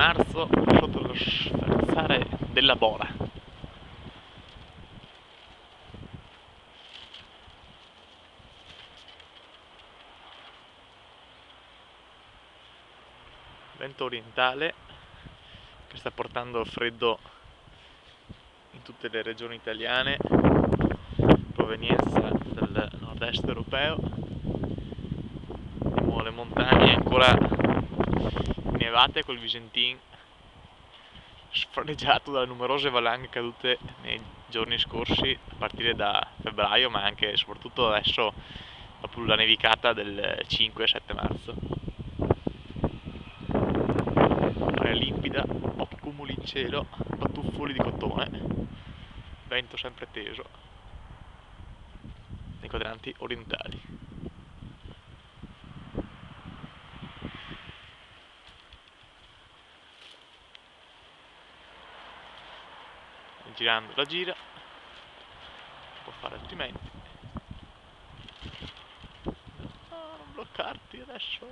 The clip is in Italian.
marzo sotto lo sferzare della Bora. Vento orientale che sta portando freddo in tutte le regioni italiane, provenienza dal nord-est europeo. Abbiamo le montagne ancora innevate col Visentin sfregiato dalle numerose valanghe cadute nei giorni scorsi a partire da febbraio, ma anche e soprattutto adesso dopo la nevicata del 5-7 marzo. Aria limpida, pochi cumuli in cielo, batuffoli di cotone, vento sempre teso nei quadranti orientali. Girando la gira, non può fare altrimenti. No, non bloccarti adesso.